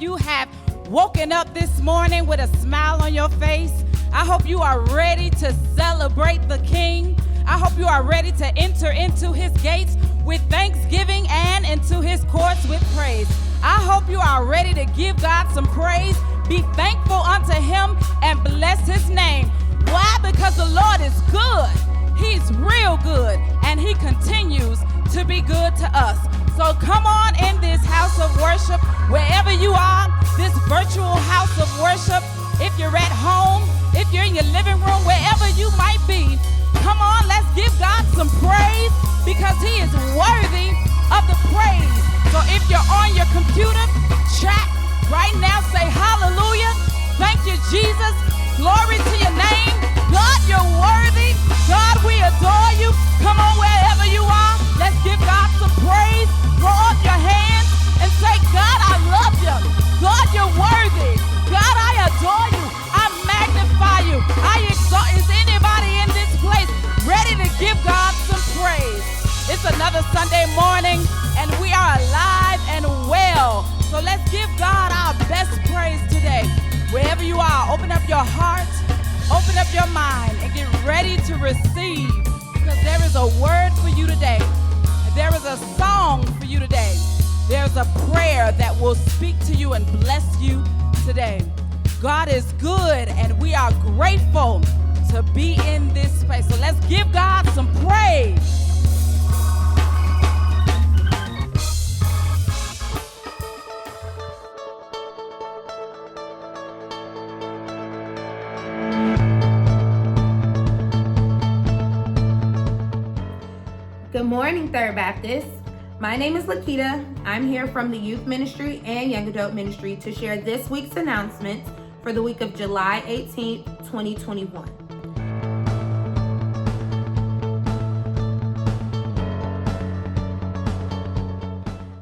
you have woken up this morning with a smile on your face. I hope you are ready to celebrate the King. I hope you are ready to enter into his gates with thanksgiving and into his courts with praise. I hope you are ready to give God some praise, be thankful unto him, and bless his name. Why? Because the Lord is good. He's real good, and he continues to be good to us. So come on in this house of worship, wherever you are, this virtual house of worship. If you're at home, if you're in your living room, wherever you might be, come on, let's give God some praise because he is worthy of the praise. So if you're on your computer, chat right now, say hallelujah. Thank you, Jesus. Glory to your name. God, you're worthy. God, we adore you. Come on, wherever you are, let's give God some praise. Throw up your hands and say, God, I love you. God, you're worthy. God, I adore you. I magnify you. I exalt. Is anybody in this place ready to give God some praise? It's another Sunday morning, and we are alive and well. So let's give God our best praise today. Wherever you are, open up your heart, open up your mind, and get ready to receive, because there is a word for you today. There is a song for you today. There's a prayer that will speak to you and bless you today. God is good, and we are grateful to be in this space. So let's give God some praise. Good morning, Third Baptist. My name is Lakita. I'm here from the Youth Ministry and Young Adult Ministry to share this week's announcements for the week of July 18th, 2021.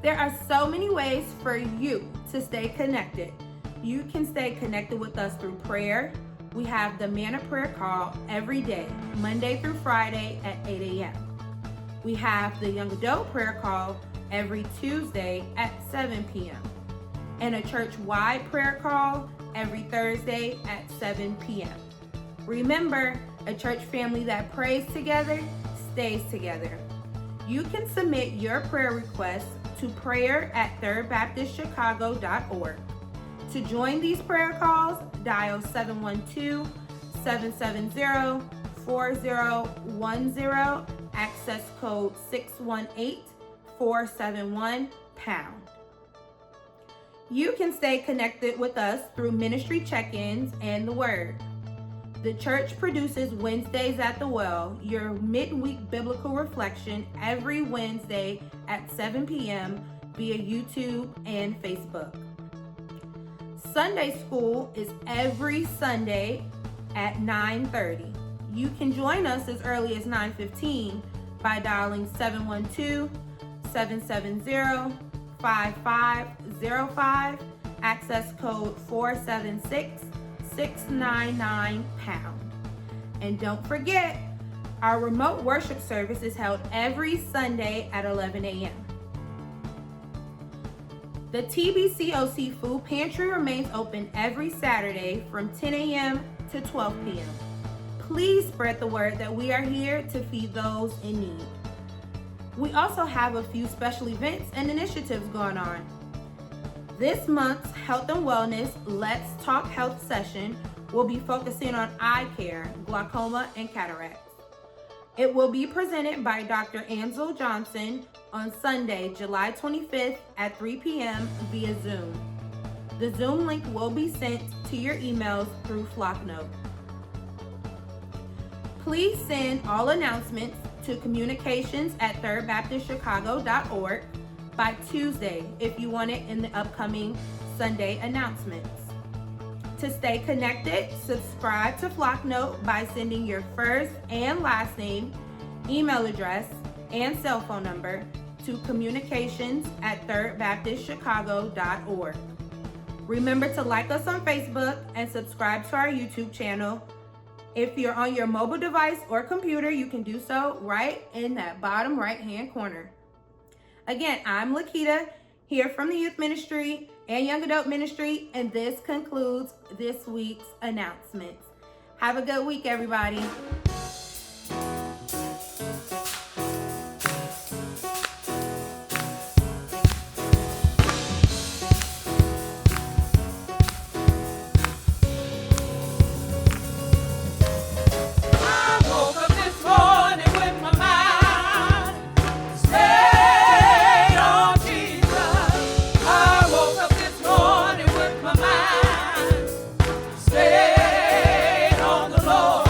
There are so many ways for you to stay connected. You can stay connected with us through prayer. We have the Man of Prayer call every day, Monday through Friday at 8 a.m. We have the Young Adult Prayer call every Tuesday at 7 p.m. and a church-wide prayer call every Thursday at 7 p.m. Remember, a church family that prays together stays together. You can submit your prayer requests to prayer@thirdbaptistchicago.org. To join these prayer calls, dial 712-770-4010, access code 618-471#. You can stay connected with us through ministry check-ins and the Word. The church produces Wednesdays at the Well, your midweek biblical reflection every Wednesday at 7 p.m. via YouTube and Facebook. Sunday school is every Sunday at 9:30. You can join us as early as 9:15 by dialing 712-770-5505, access code 476-699#. And don't forget, our remote worship service is held every Sunday at 11 a.m. The TBCOC Food Pantry remains open every Saturday from 10 a.m. to 12 p.m. Please spread the word that we are here to feed those in need. We also have a few special events and initiatives going on. This month's Health and Wellness Let's Talk Health session will be focusing on eye care, glaucoma, and cataracts. It will be presented by Dr. Ansel Johnson on Sunday, July 25th at 3 p.m. via Zoom. The Zoom link will be sent to your emails through Flocknote. Please send all announcements to communications@thirdbaptistchicago.org by Tuesday if you want it in the upcoming Sunday announcements. To stay connected, subscribe to Flocknote by sending your first and last name, email address, and cell phone number to communications@thirdbaptistchicago.org. Remember to like us on Facebook and subscribe to our YouTube channel. If you're on your mobile device or computer, you can do so right in that bottom right-hand corner. Again, I'm Lakita, hear from the youth ministry and young adult ministry, and this concludes this week's announcements. Have a good week, everybody. Stay on the Lord.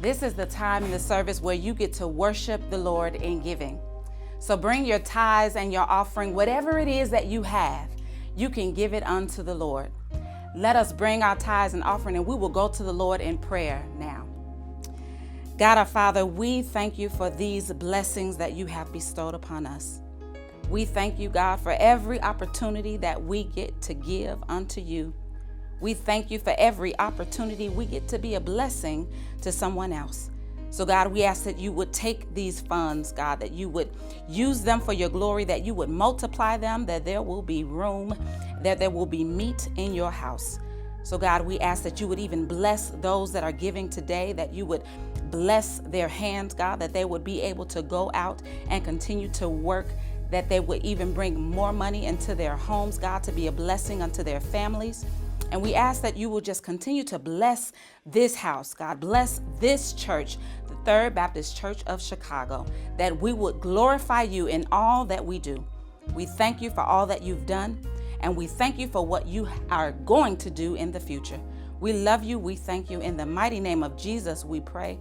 This is the time in the service where you get to worship the Lord in giving. So bring your tithes and your offering, whatever it is that you have, you can give it unto the Lord. Let us bring our tithes and offering, and we will go to the Lord in prayer now. God our Father, we thank you for these blessings that you have bestowed upon us. We thank you, God, for every opportunity that we get to give unto you. We thank you for every opportunity we get to be a blessing to someone else. So God, we ask that you would take these funds, God, that you would use them for your glory, that you would multiply them, that there will be room, that there will be meat in your house. So God, we ask that you would even bless those that are giving today, that you would bless their hands, God, that they would be able to go out and continue to work, that they would even bring more money into their homes, God, to be a blessing unto their families. And we ask that you will just continue to bless this house, God, bless this church, the Third Baptist Church of Chicago, that we would glorify you in all that we do. We thank you for all that you've done, and we thank you for what you are going to do in the future. We love you. We thank you. In the mighty name of Jesus, we pray.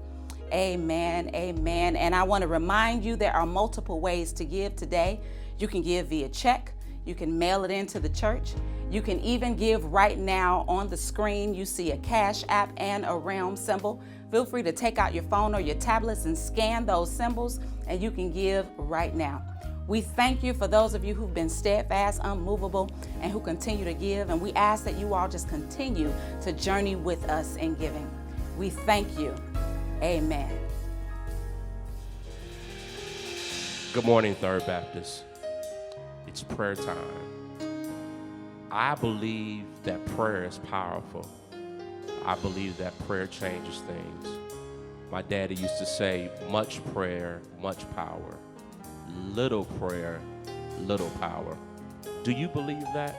Amen. Amen. And I want to remind you there are multiple ways to give today. You can give via check. You can mail it into the church. You can even give right now. On the screen, you see a Cash App and a Realm symbol. Feel free to take out your phone or your tablets and scan those symbols, and you can give right now. We thank you for those of you who've been steadfast, unmovable, and who continue to give. And we ask that you all just continue to journey with us in giving. We thank you. Amen. Good morning, Third Baptist. It's prayer time. I believe that prayer is powerful. I believe that prayer changes things. My daddy used to say, much prayer, much power. Little prayer, little power. Do you believe that?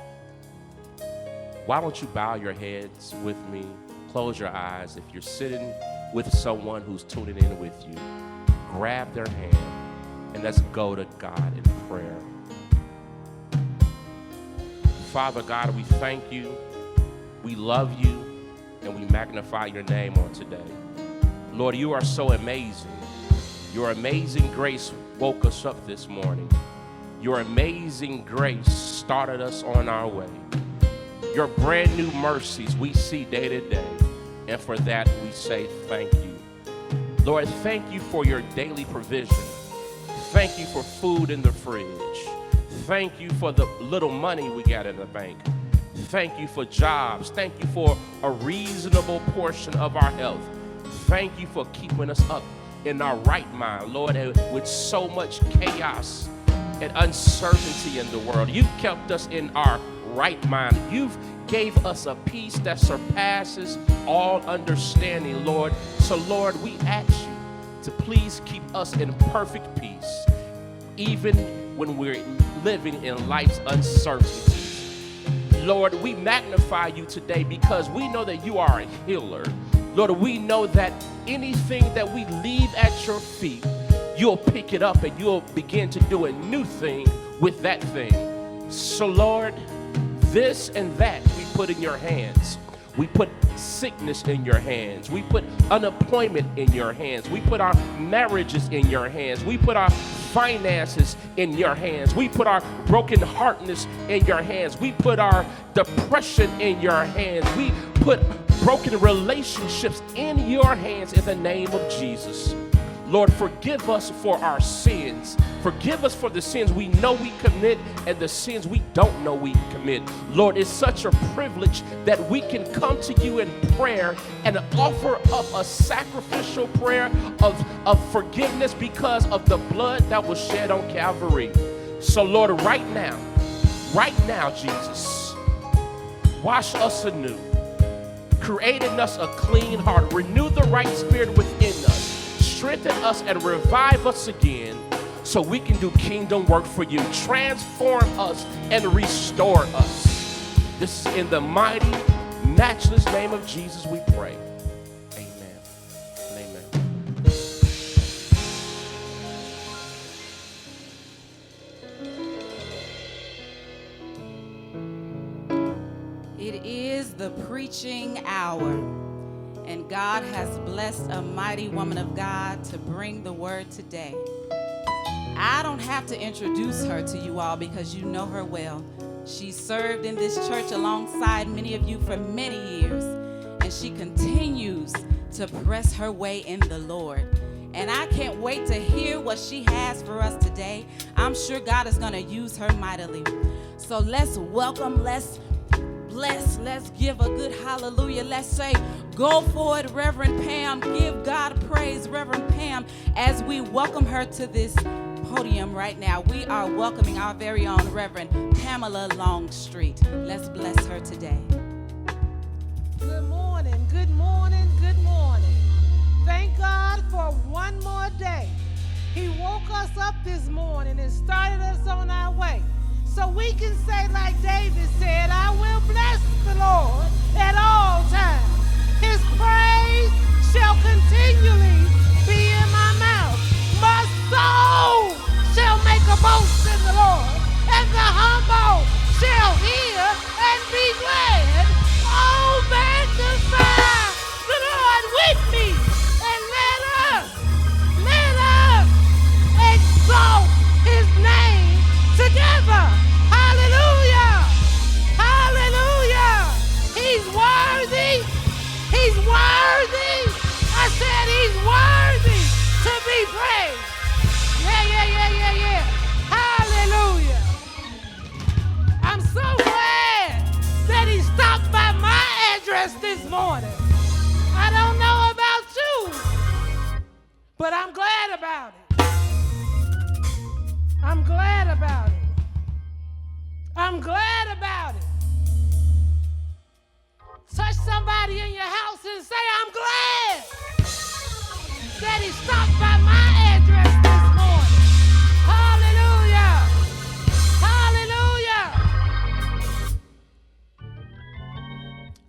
Why don't you bow your heads with me? Close your eyes. If you're sitting with someone who's tuning in with you, grab their hand and let's go to God in prayer. Father God, we thank you, we love you, and we magnify your name on today. Lord, you are so amazing. Your amazing grace woke us up this morning. Your amazing grace started us on our way. Your brand new mercies we see day to day, and for that we say thank you. Lord, thank you for your daily provision. Thank you for food in the fridge. Thank you for the little money we got in the bank. Thank you for jobs. Thank you for a reasonable portion of our health. Thank you for keeping us up in our right mind, Lord, with so much chaos and uncertainty in the world. You've kept us in our right mind. You've gave us a peace that surpasses all understanding, Lord. So, Lord, we ask you to please keep us in perfect peace, even when we're living in life's uncertainties. Lord, we magnify you today because we know that you are a healer. Lord, we know that anything that we leave at your feet, you'll pick it up and you'll begin to do a new thing with that thing. So, Lord, this and that we put in your hands. We put sickness in your hands. We put unemployment in your hands. We put our marriages in your hands. We put our finances in your hands. We put our brokenheartedness in your hands. We put our depression in your hands. We put broken relationships in your hands in the name of Jesus. Lord, forgive us for our sins. Forgive us for the sins we know we commit and the sins we don't know we commit. Lord, it's such a privilege that we can come to you in prayer and offer up a sacrificial prayer of forgiveness because of the blood that was shed on Calvary. So, Lord, right now, Jesus, wash us anew. Create in us a clean heart. Renew the right spirit within us. Strengthen us and revive us again so we can do kingdom work for you. Transform us and restore us. This is in the mighty, matchless name of Jesus we pray. Amen and amen. It is the preaching hour. And And God has blessed a mighty woman of God to bring the word today. I don't have to introduce her to you all because you know her well. She served in this church alongside many of you for many years, and she continues to press her way in the Lord. And I can't wait to hear what she has for us today. I'm sure God is going to use her mightily. So let's welcome, let's bless, let's give a good hallelujah. Let's say, go for it, Reverend Pam. Give God praise, Reverend Pam, as we welcome her to this podium right now. We are welcoming our very own Reverend Pamela Longstreet. Let's bless her today. Good morning, good morning, good morning. Thank God for one more day. He woke us up this morning and started us on our way. So we can say like David said, I will bless the Lord at all times. His praise shall continually be in my mouth. My soul shall make a boast in the Lord, and the humble shall hear and be glad. Oh, magnify the Lord with me, and let us exalt his name together. Hallelujah! Hallelujah! He's worthy. He's worthy. I said he's worthy to be praised. Yeah. Hallelujah. I'm so glad that he stopped by my address this morning. I don't know about you, but I'm glad about it. I'm glad about it. I'm glad about it. Touch somebody in your house and say, I'm glad that he stopped by my address this morning. Hallelujah. Hallelujah.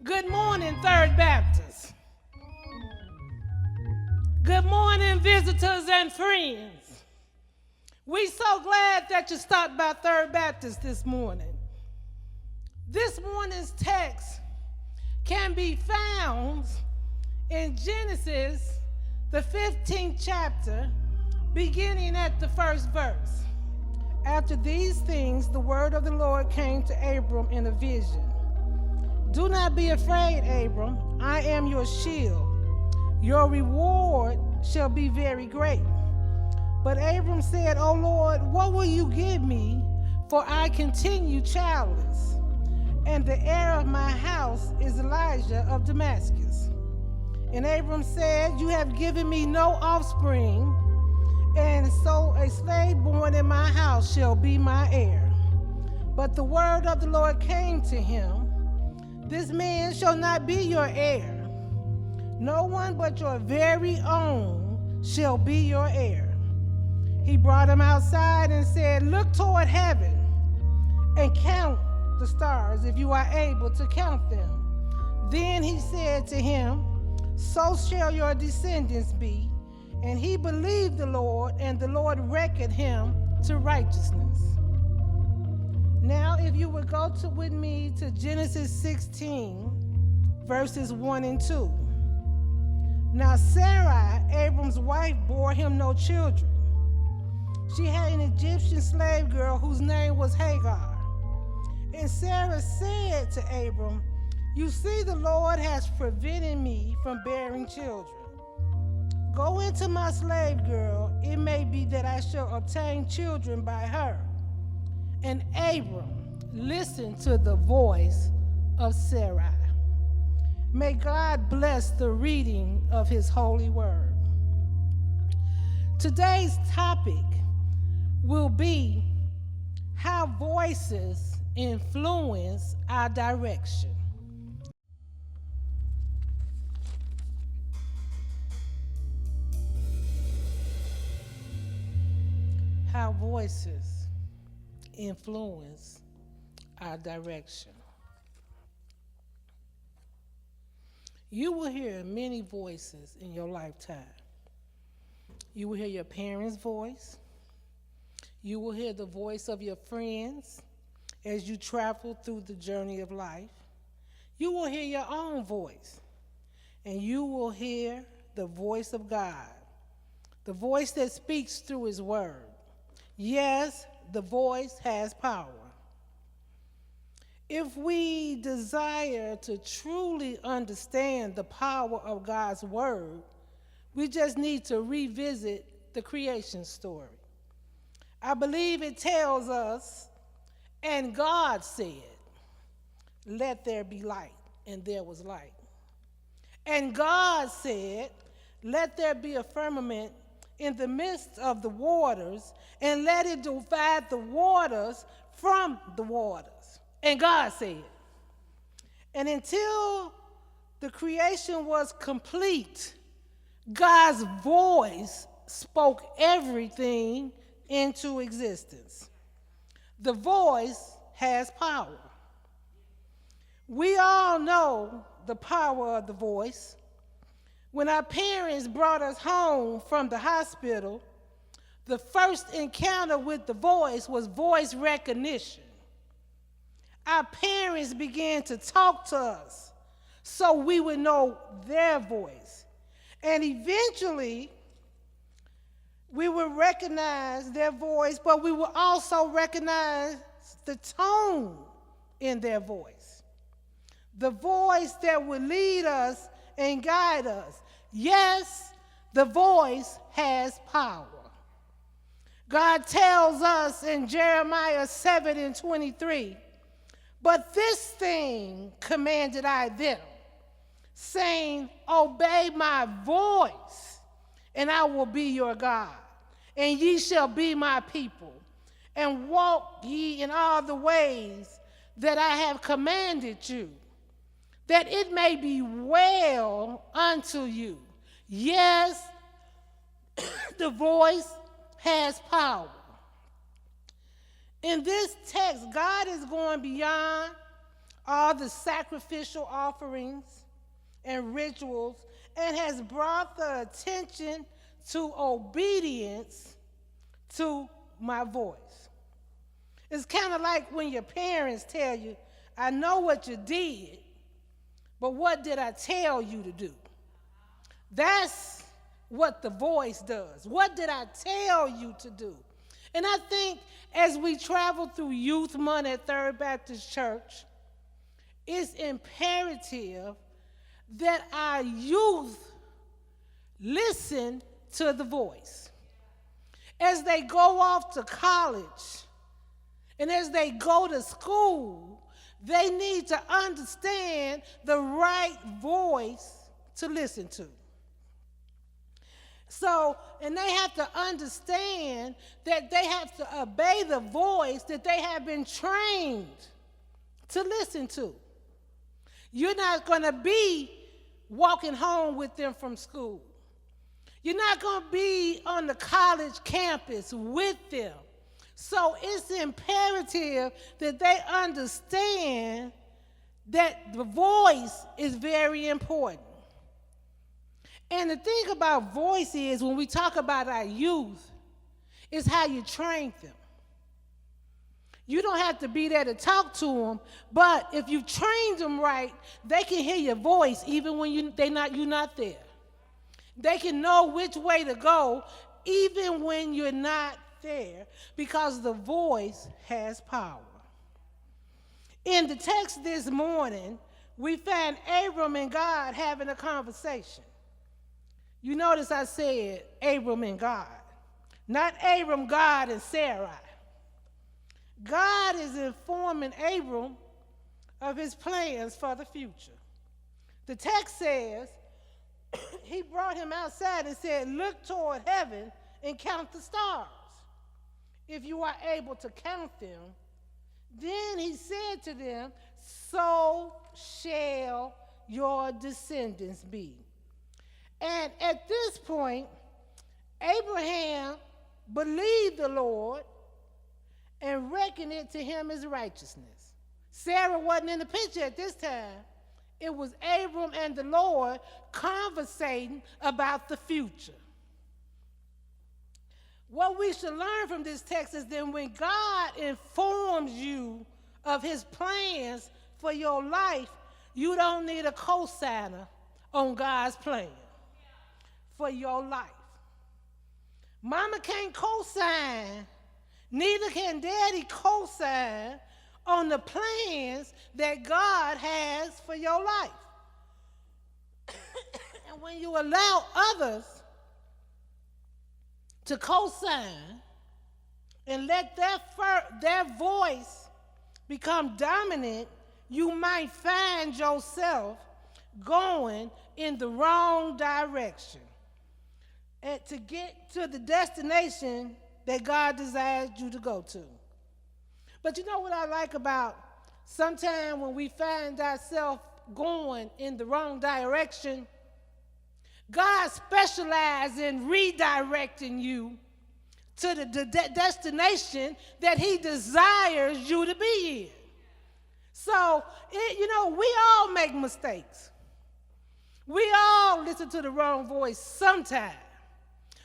Good morning, Third Baptist. Good morning, visitors and friends. We're so glad that you stopped by Third Baptist this morning. This morning's text can be found in Genesis, the 15th chapter, beginning at the first verse. After these things, the word of the Lord came to Abram in a vision. Do not be afraid, Abram. I am your shield. Your reward shall be very great. But Abram said, O Lord, what will you give me? For I continue childless, and the heir of my house is Elijah of Damascus. And Abram said, you have given me no offspring, and so a slave born in my house shall be my heir. But the word of the Lord came to him, this man shall not be your heir. No one but your very own shall be your heir. He brought him outside and said, look toward heaven and count the stars if you are able to count them. Then he said to him, so shall your descendants be. And he believed the Lord, and the Lord reckoned him to righteousness. Now if you would go with me to Genesis 16, verses 1 and 2. Now Sarai, Abram's wife, bore him no children. She had an Egyptian slave girl whose name was Hagar. And Sarah said to Abram, you see, the Lord has prevented me from bearing children. Go into my slave girl. It may be that I shall obtain children by her. And Abram listened to the voice of Sarai. May God bless the reading of his holy word. Today's topic will be how voices influence our direction. How voices influence our direction. You will hear many voices in your lifetime. You will hear your parents' voice. You will hear the voice of your friends as you travel through the journey of life. You will hear your own voice. and you will hear the voice of God, the voice that speaks through his word. Yes, the voice has power. If we desire to truly understand the power of God's word, we just need to revisit the creation story. I believe it tells us, and God said, "Let there be light," and there was light. And God said, "Let there be a firmament in the midst of the waters, and let it divide the waters from the waters." And God said. And until the creation was complete, God's voice spoke everything into existence. The voice has power. We all know the power of the voice. When our parents brought us home from the hospital, the first encounter with the voice was voice recognition. Our parents began to talk to us so we would know their voice. And eventually, we would recognize their voice, but we would also recognize the tone in their voice. The voice that would lead us and guide us. Yes, the voice has power. God tells us in Jeremiah 7:23, "But this thing commanded I them, saying, Obey my voice, and I will be your God, and ye shall be my people, and walk ye in all the ways that I have commanded you, that it may be well unto you." Yes, the voice has power. In this text, God is going beyond all the sacrificial offerings and rituals and has brought the attention to obedience to my voice. It's kind of like when your parents tell you, "I know what you did, but what did I tell you to do?" That's what the voice does. What did I tell you to do? And I think as we travel through Youth Month at Third Baptist Church, it's imperative that our youth listen to the voice. As they go off to college and as they go to school, they need to understand the right voice to listen to. So, and they have to understand that they have to obey the voice that they have been trained to listen to. You're not going to be walking home with them from school. You're not going to be on the college campus with them. So it's imperative that they understand that the voice is very important. And the thing about voice is, when we talk about our youth, is how you train them. You don't have to be there to talk to them, but if you trained them right, they can hear your voice even when you're not there. They can know which way to go even when you're not there, because the voice has power. In the text this morning, we find Abram and God having a conversation. You notice I said Abram and God, not Abram, God, and Sarai. God is informing Abram of his plans for the future. The text says he brought him outside and said, "Look toward heaven and count the stars, if you are able to count them." Then he said to them, "So shall your descendants be." And at this point, Abraham believed the Lord and reckoned it to him as righteousness. Sarah wasn't in the picture at this time. It was Abram and the Lord conversating about the future. What we should learn from this text is that when God informs you of his plans for your life, you don't need a cosigner on God's plan for your life. Mama can't co-sign, neither can daddy co-sign on the plans that God has for your life. And when you allow others to co-sign and let their voice become dominant, you might find yourself going in the wrong direction and to get to the destination that God desires you to go to. But you know what I like about sometimes when we find ourselves going in the wrong direction, God specializes in redirecting you to the destination that he desires you to be in. So, we all make mistakes. We all listen to the wrong voice sometime.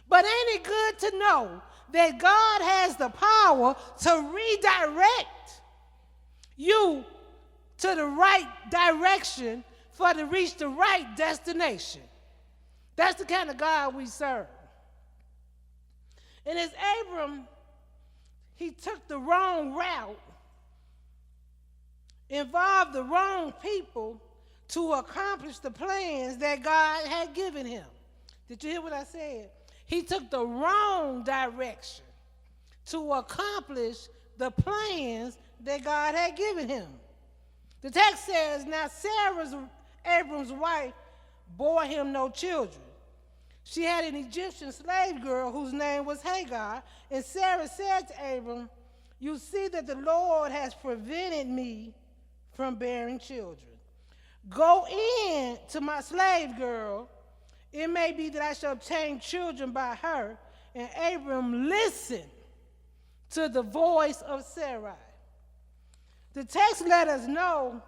But ain't it good to know that God has the power to redirect you to the right direction to reach the right destination? That's the kind of God we serve. And as Abram, he took the wrong route, involved the wrong people to accomplish the plans that God had given him. Did you hear what I said? He took the wrong direction to accomplish the plans that God had given him. The text says, now Sarah, Abram's wife, bore him no children. She had an Egyptian slave girl whose name was Hagar, and Sarah said to Abram, you see that the Lord has prevented me from bearing children. Go in to my slave girl. It may be that I shall obtain children by her. And Abram listened to the voice of Sarai. The text let us know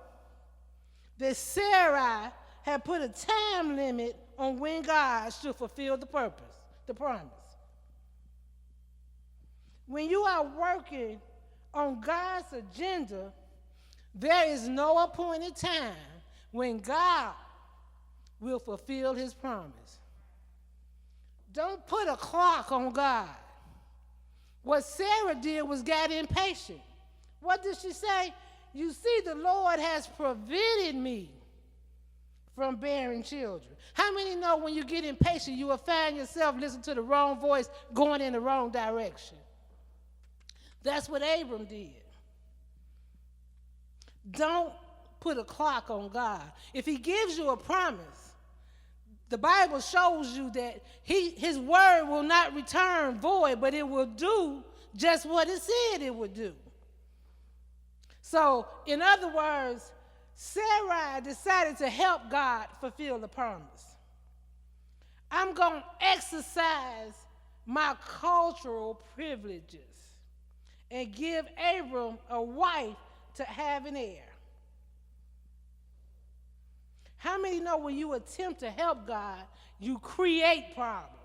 that Sarai had put a time limit on when God should fulfill the promise. When you are working on God's agenda, there is no appointed time when God will fulfill his promise. Don't put a clock on God. What Sarah did was got impatient. What did she say? You see, the Lord has prevented me from bearing children. How many know when you get impatient, you will find yourself listening to the wrong voice, going in the wrong direction? That's what Abram did. Don't put a clock on God. If he gives you a promise, the Bible shows you that his word will not return void, but it will do just what it said it would do. So, in other words, Sarai decided to help God fulfill the promise. I'm going to exercise my cultural privileges and give Abram a wife to have an heir. How many know when you attempt to help God, you create problems?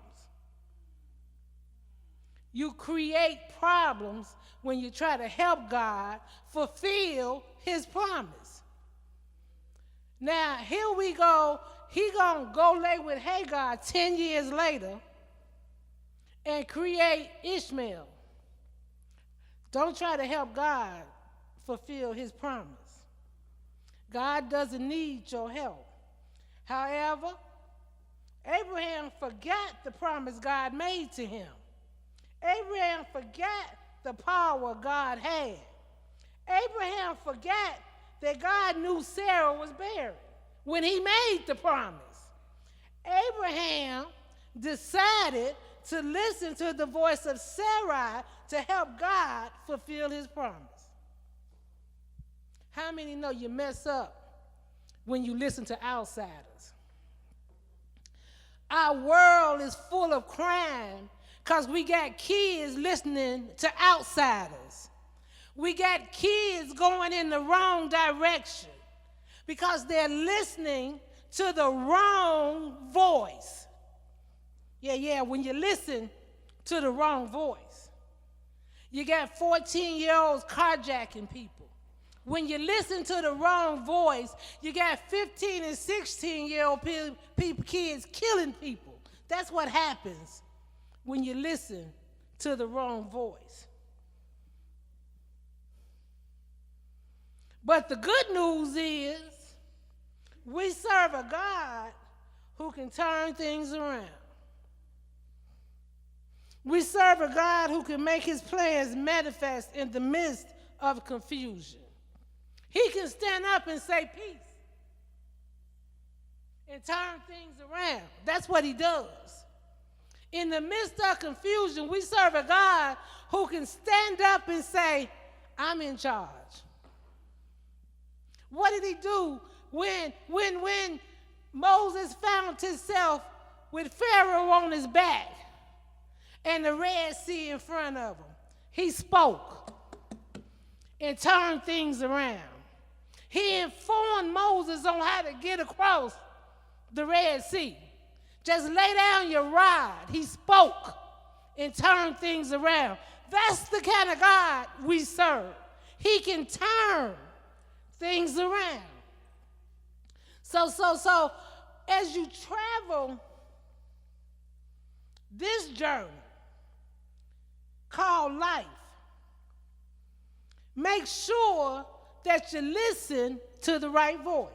You create problems when you try to help God fulfill his promise. Now, here we go. He going to go lay with Hagar 10 years later and create Ishmael. Don't try to help God fulfill his promise. God doesn't need your help. However, Abraham forgot the promise God made to him. Abraham forgot the power God had. Abraham forgot that God knew Sarah was barren when he made the promise. Abraham decided to listen to the voice of Sarai to help God fulfill his promise. How many know you mess up when you listen to outsiders? Our world is full of crime because we got kids listening to outsiders. We got kids going in the wrong direction because they're listening to the wrong voice. Yeah, when you listen to the wrong voice. You got 14-year-olds carjacking people, When you listen to the wrong voice, you got 15 and 16-year-old kids killing people. That's what happens when you listen to the wrong voice. But the good news is we serve a God who can turn things around. We serve a God who can make his plans manifest in the midst of confusion. He can stand up and say peace and turn things around. That's what he does. In the midst of confusion, we serve a God who can stand up and say, I'm in charge. What did he do when Moses found himself with Pharaoh on his back and the Red Sea in front of him? He spoke and turned things around. He informed Moses on how to get across the Red Sea. Just lay down your rod. He spoke and turned things around. That's the kind of God we serve. He can turn things around. So as you travel this journey called life, make sure that you listen to the right voice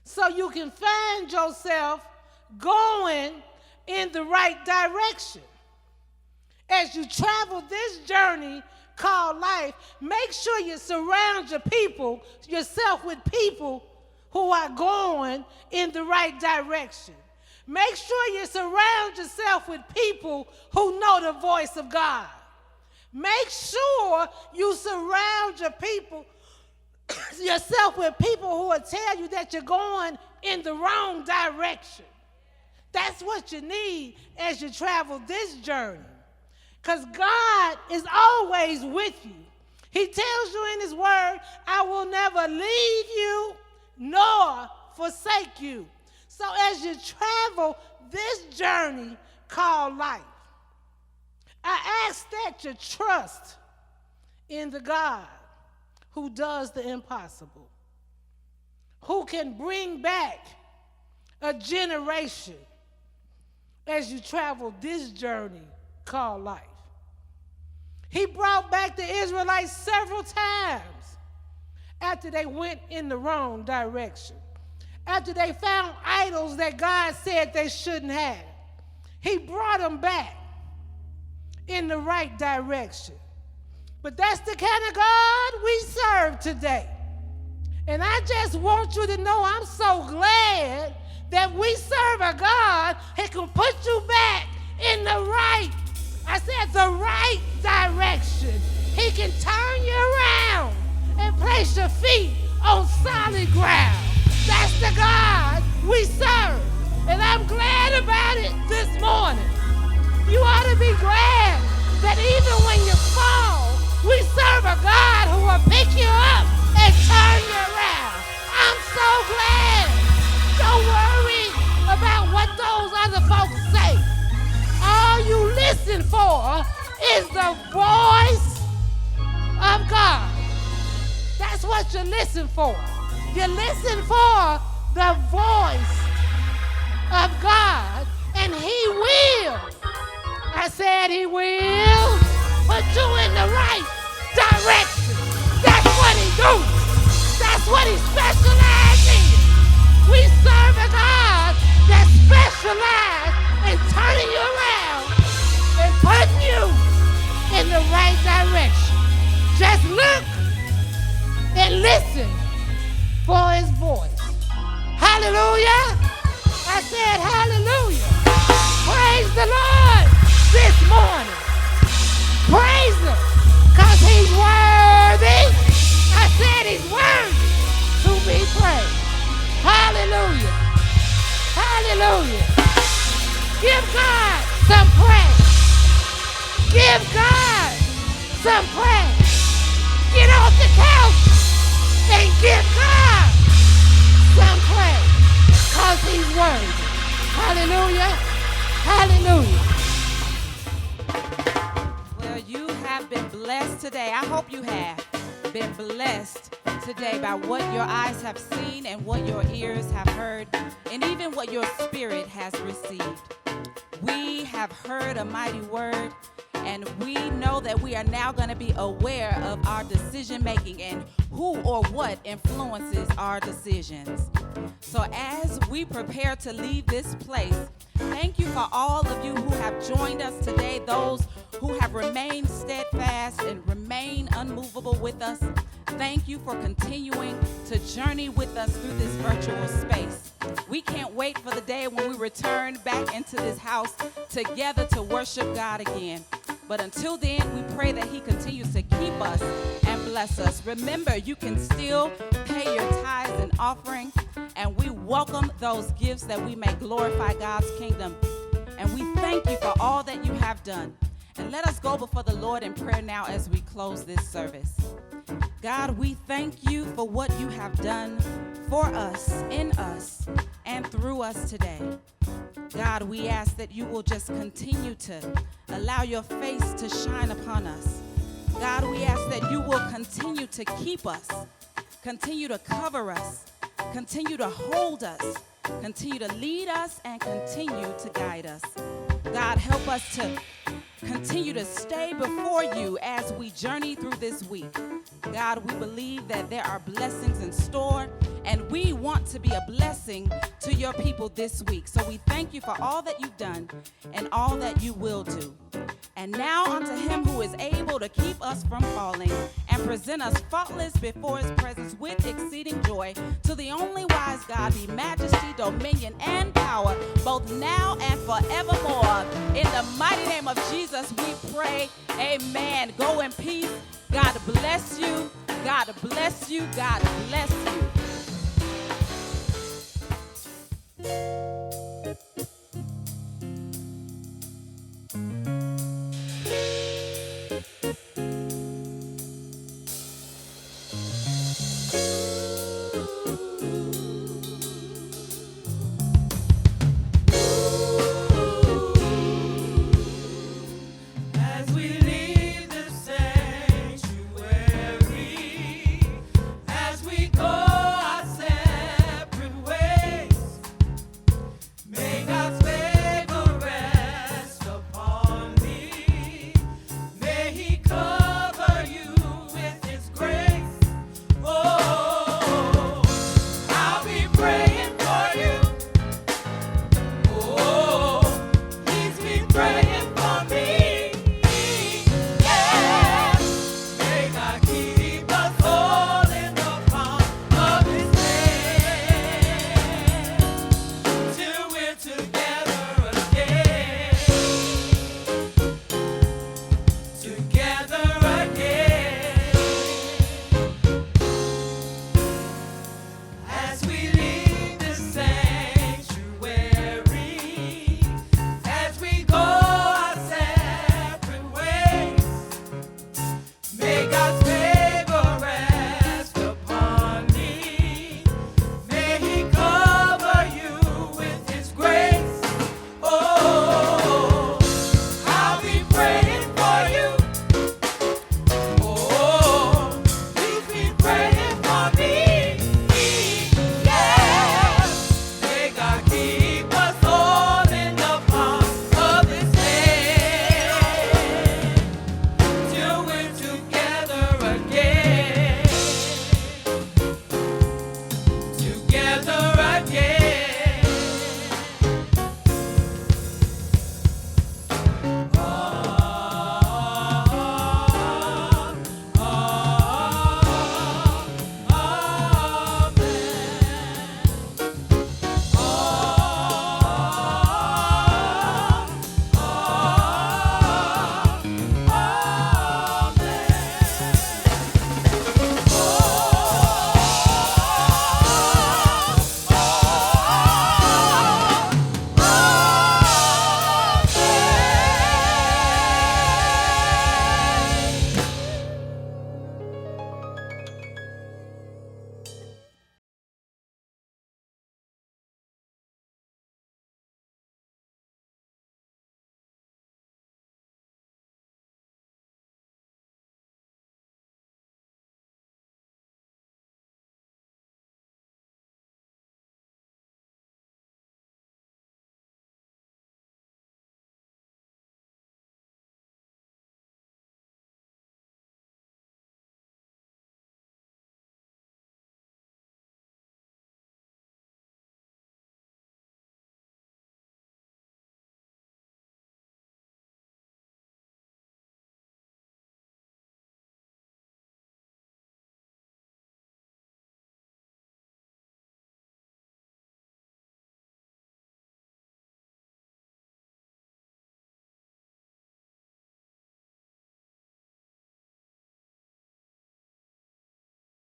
so you can find yourself going in the right direction. As you travel this journey called life, make sure you surround yourself with people who are going in the right direction. Make sure you surround yourself with people who know the voice of God. Make sure you surround yourself with people who will tell you that you're going in the wrong direction. That's what you need as you travel this journey. Because God is always with you. He tells you in his word, I will never leave you nor forsake you. So as you travel this journey called life, I ask that you trust in the God who does the impossible, who can bring back a generation as you travel this journey called life. He brought back the Israelites several times after they went in the wrong direction, after they found idols that God said they shouldn't have. He brought them back in the right direction. But that's the kind of God we serve today. And I just want you to know I'm so glad that we serve a God who can put you back in the right direction. He can turn you around and place your feet on solid ground. That's the God we serve. And I'm glad about it this morning. You ought to be glad that even when you fall, we serve a God who will pick you up and turn you around. I'm so glad. Don't worry about what those other folks say. All you listen for is the voice of God. That's what you listen for. You listen for the voice of God, and he will. I said he will put you in the right direction. That's what he do. That's what he specializes in. We serve a God that specializes in turning you around and putting you in the right direction. Just look and listen for his voice. Hallelujah. I said hallelujah. Praise the Lord this morning. Praise him because he's worthy. I said he's worthy to be praised. Hallelujah. Hallelujah. Give God some praise. Give God some praise. Get off the couch and give God some praise because he's worthy. Hallelujah. Hallelujah. Well, you have been blessed today. I hope you have. been blessed today by what your eyes have seen and what your ears have heard, and even what your spirit has received. We have heard a mighty word, and we know that we are now going to be aware of our decision making and who or what influences our decisions. So as we prepare to leave this place, thank you for all of you who have joined us today, those who have remained steadfast and remain unmovable with us. Thank you for continuing to journey with us through this virtual space. We can't wait for the day when we return back into this house together to worship God again. But until then, we pray that He continues to keep us and bless us. Remember, you can still pay your tithes and offering, and we welcome those gifts that we may glorify God's kingdom. And we thank you for all that you have done. And let us go before the Lord in prayer now as we close this service. God, we thank you for what you have done for us, in us, and through us today. God, we ask that you will just continue to allow your face to shine upon us. God, we ask that you will continue to keep us, continue to cover us, continue to hold us, continue to lead us, and continue to guide us. God, help us to continue to stay before you as we journey through this week. God, we believe that there are blessings in store, and we want to be a blessing to your people this week. So we thank you for all that you've done and all that you will do. And now unto him who is able to keep us from falling and present us faultless before his presence with exceeding joy, to the only wise God be majesty, dominion, and power, both now and forevermore. In the mighty name of Jesus we pray, amen. Go in peace. God bless you. God bless you. God bless you.